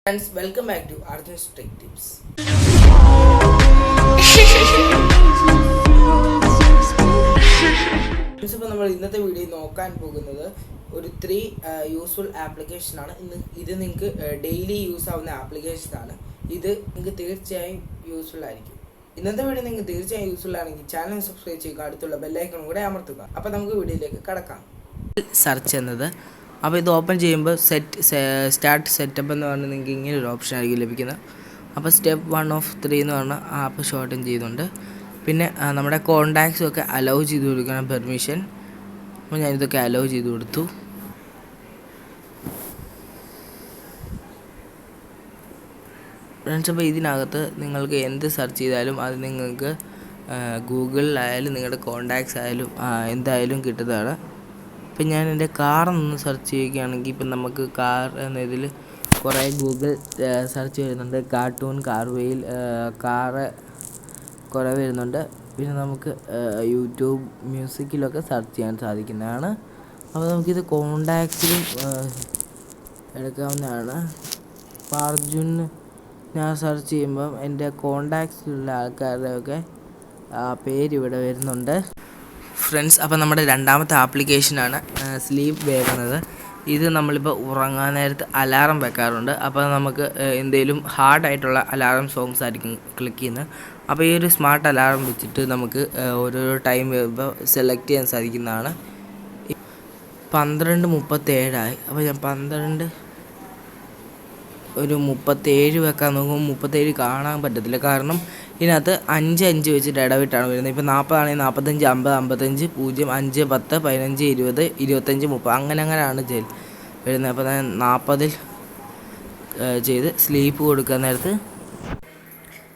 Friends, welcome back to arjuns Tech Tips. ഇപ്പോൾ നമ്മൾ ഇന്നത്തെ വീഡിയോ നോക്കാൻ പോകുന്നത് ഒരു 3 യൂസ്ഫുൾ ആപ്ലിക്കേഷനാണ്. ഇത് നിങ്ങൾക്ക് ഡെയിലി യൂസ് ആവുന്ന ആപ്ലിക്കേഷനാണ്. ഇത് നിങ്ങൾക്ക് തീർച്ചയായും യൂസ്ഫുൾ ആയിരിക്കും. ഇന്നത്തെ വീഡിയോ നിങ്ങൾക്ക് തീർച്ചയായും യൂസ്ഫുൾ ആണെങ്കിൽ ചാനൽ സബ്സ്ക്രൈബ് ചെയ്യുക, അടുത്തുള്ള ബെല്ലൈക്കൺ കൂടെ അമർത്തുക. അപ്പോൾ നമുക്ക് വീഡിയോയിലേക്ക് കടക്കാം. സെർച്ച് എന്നത്, അപ്പോൾ ഇത് ഓപ്പൺ ചെയ്യുമ്പോൾ സ്റ്റാർട്ട് സെറ്റപ്പ് എന്ന് പറഞ്ഞാൽ നിങ്ങൾക്ക് ഇങ്ങനെ ഒരു ഓപ്ഷൻ ആയിരിക്കും ലഭിക്കുന്നത്. അപ്പോൾ സ്റ്റെപ്പ് 1 of 3 എന്ന് പറഞ്ഞാൽ ആപ്പ് ഷോർട്ടൻ ചെയ്യുന്നുണ്ട്. പിന്നെ നമ്മുടെ കോണ്ടാക്ട്സും ഒക്കെ അലൗ ചെയ്ത് കൊടുക്കണം, പെർമിഷൻ. അപ്പോൾ ഞാനിതൊക്കെ അലൗ ചെയ്ത് കൊടുത്തു. ഫ്രണ്ട്സ്, അപ്പോൾ ഇതിനകത്ത് നിങ്ങൾക്ക് എന്ത് സെർച്ച് ചെയ്താലും അത് നിങ്ങൾക്ക് ഗൂഗിളിലായാലും നിങ്ങളുടെ കോണ്ടാക്ട്സ് ആയാലും എന്തായാലും കിട്ടുന്നതാണ്. ഇപ്പം ഞാൻ എൻ്റെ കാറൊന്ന് സെർച്ച് ചെയ്യുകയാണെങ്കിൽ ഇപ്പം നമുക്ക് കാർ എന്നതിൽ കുറേ ഗൂഗിൾ സെർച്ച് വരുന്നുണ്ട്. കാർട്ടൂൺ, കാർവെയിൽ, കാറ് കുറേ വരുന്നുണ്ട്. പിന്നെ നമുക്ക് യൂട്യൂബ് മ്യൂസിക്കിലൊക്കെ സെർച്ച് ചെയ്യാൻ സാധിക്കുന്നതാണ്. അപ്പോൾ നമുക്കിത് കോണ്ടാക്ട്സിലും എടുക്കാവുന്നതാണ്. അപ്പോൾ അർജുൻ ഞാൻ സെർച്ച് ചെയ്യുമ്പം എൻ്റെ കോണ്ടാക്ട്സിലുള്ള ആൾക്കാരുടെയൊക്കെ പേരിവിടെ വരുന്നുണ്ട്. ഫ്രണ്ട്സ്, അപ്പോൾ നമ്മുടെ രണ്ടാമത്തെ ആപ്ലിക്കേഷനാണ് സ്ലീപ്പ് വേഗുന്നത്. ഇത് നമ്മളിപ്പോൾ ഉറങ്ങാൻ നേരത്ത് അലാറം വെക്കാറുണ്ട്. അപ്പോൾ നമുക്ക് എന്തെങ്കിലും ഹാർഡായിട്ടുള്ള അലാറം സോങ്സ് ആയിരിക്കും ക്ലിക്ക് ചെയ്യുന്നത്. അപ്പോൾ ഈ ഒരു സ്മാർട്ട് അലാറം വെച്ചിട്ട് നമുക്ക് ഓരോരോ ടൈം വരുമ്പോൾ സെലക്ട് ചെയ്യാൻ സാധിക്കുന്നതാണ്. 12:37 അപ്പോൾ ഞാൻ 37 വെക്കാൻ നോക്കുമ്പോൾ 37 കാണാൻ പറ്റത്തില്ല. കാരണം ഇതിനകത്ത് 5 വെച്ചിട്ട് ഇടവിട്ടാണ് വരുന്നത്. ഇപ്പോൾ 40 ആണെങ്കിൽ 45, 50, 55, 0, 5, 10, 15, 20, 25, 30 അങ്ങനെയാണ് വരുന്നത്. അപ്പോൾ ഞാൻ 40 ചെയ്ത് സ്ലീപ്പ് കൊടുക്കാൻ നേരത്ത്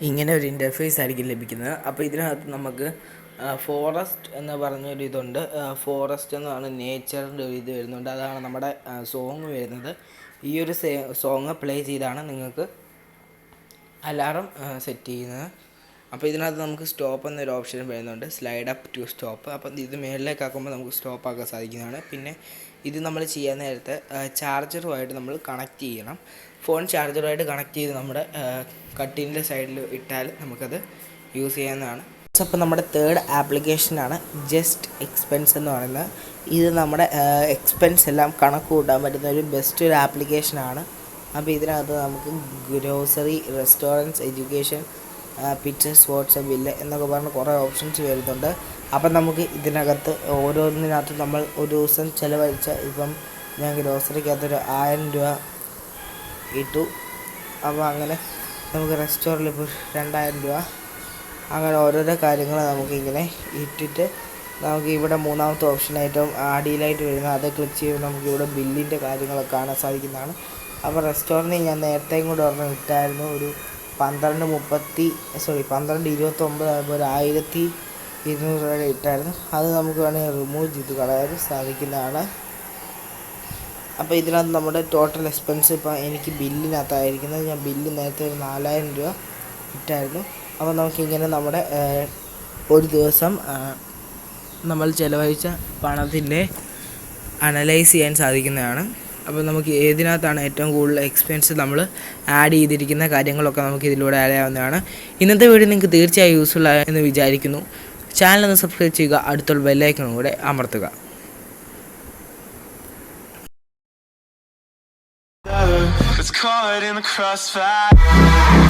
ഇങ്ങനെ ഒരു ഇൻ്റർഫേസ് ആയിരിക്കും ലഭിക്കുന്നത്. അപ്പോൾ ഇതിനകത്ത് നമുക്ക് ഫോറസ്റ്റ് എന്ന് പറഞ്ഞൊരു ഇതുണ്ട്. ഫോറസ്റ്റ് എന്ന് പറഞ്ഞ നേച്ചറിൻ്റെ ഒരു ഇത് വരുന്നുണ്ട്. അതാണ് നമ്മുടെ സോങ് വരുന്നത്. ഈ ഒരു സോങ് പ്ലേ ചെയ്താണ് നിങ്ങൾക്ക് അലാറം സെറ്റ് ചെയ്യുന്നത്. അപ്പോൾ ഇതിനകത്ത് നമുക്ക് സ്റ്റോപ്പ് എന്നൊരു ഓപ്ഷൻ വരുന്നുണ്ട്, സ്ലൈഡ് അപ്പ് ടു സ്റ്റോപ്പ്. അപ്പം ഇത് മേളിലേക്ക് ആക്കുമ്പോൾ നമുക്ക് സ്റ്റോപ്പ് ആക്കാൻ സാധിക്കുന്നതാണ്. പിന്നെ ഇത് നമ്മൾ ചെയ്യാൻ നേരത്തെ ചാർജറുമായിട്ട് നമ്മൾ കണക്ട് ചെയ്യണം. ഫോൺ ചാർജറുമായിട്ട് കണക്ട് ചെയ്ത് നമ്മുടെ കട്ടിൻ്റെ സൈഡിൽ ഇട്ടാൽ നമുക്കത് യൂസ് ചെയ്യാവുന്നതാണ്. അപ്പോൾ നമ്മുടെ തേർഡ് ആപ്ലിക്കേഷനാണ് ജസ്റ്റ് എക്സ്പെൻസ് എന്ന് പറയുന്നത്. ഇത് നമ്മുടെ എക്സ്പെൻസ് എല്ലാം കണക്ക് കൂട്ടാൻ പറ്റുന്ന ഒരു ബെസ്റ്റ് ഒരു ആപ്ലിക്കേഷനാണ്. അപ്പോൾ ഇതിനകത്ത് നമുക്ക് grocery, restaurants, education, pictures, WhatsApp bill എന്നൊക്കെ പറഞ്ഞ് കുറേ ഓപ്ഷൻസ് വരുന്നുണ്ട്. അപ്പം നമുക്ക് ഇതിനകത്ത് ഓരോന്നിനകത്ത് നമ്മൾ ഒരു ദിവസം ചിലവഴിച്ച, ഇപ്പം ഞാൻ ഗ്രോസറിക്കകത്തൊരു 1000 രൂപ ഇട്ടു. അപ്പോൾ അങ്ങനെ നമുക്ക് റെസ്റ്റോറൻറ്റിൽ ഇപ്പോൾ 2000 രൂപ, അങ്ങനെ ഓരോരോ കാര്യങ്ങൾ നമുക്കിങ്ങനെ ഇട്ടിട്ട് നമുക്ക് ഇവിടെ മൂന്നാമത്തെ ഓപ്ഷനായിട്ടും അടിയിലായിട്ട് വരുന്ന അത് ക്ലിക്ക് ചെയ്യുമ്പോൾ നമുക്ക് ഇവിടെ ബില്ലിൻ്റെ കാര്യങ്ങളൊക്കെ കാണാൻ സാധിക്കുന്നതാണ്. അപ്പോൾ റെസ്റ്റോറൻറ്റിൽ ഞാൻ നേരത്തെയും കൂടെ ഒരെണ്ണം ഇട്ടായിരുന്നു. ഒരു 12:29 ആയപ്പോൾ ഒരു 1200 രൂപ ഇട്ടായിരുന്നു. അത് നമുക്ക് വേണമെങ്കിൽ റിമൂവ് ചെയ്ത് കളയാൻ സാധിക്കുന്നതാണ്. അപ്പോൾ ഇതിനകത്ത് നമ്മുടെ ടോട്ടൽ എക്സ്പെൻസ് ഇപ്പോൾ എനിക്ക് ബില്ലിനകത്തായിരിക്കുന്നത്. ഞാൻ ബില്ല് നേരത്തെ ഒരു 4000 രൂപ ഇട്ടായിരുന്നു. അപ്പോൾ നമുക്കിങ്ങനെ നമ്മുടെ ഒരു ദിവസം നമ്മൾ ചിലവഴിച്ച പണത്തിൻ്റെ അനലൈസ് ചെയ്യാൻ സാധിക്കുന്നതാണ്. അപ്പോൾ നമുക്ക് ഏതിനകത്താണ് ഏറ്റവും കൂടുതൽ എക്സ്പെൻസ് നമ്മൾ ആഡ് ചെയ്തിരിക്കുന്ന കാര്യങ്ങളൊക്കെ നമുക്ക് ഇതിലൂടെ ആഡ് ചെയ്യാവുന്നതാണ്. ഇന്നത്തെ വീഡിയോ നിങ്ങൾക്ക് തീർച്ചയായും യൂസ്ഫുൾ ആയെന്ന് വിചാരിക്കുന്നു. ചാനൽ ഒന്ന് സബ്സ്ക്രൈബ് ചെയ്യുക, അടുത്തുള്ള ബെല്ലൈക്കൺ കൂടെ അമർത്തുക. It's caught in the crossfire.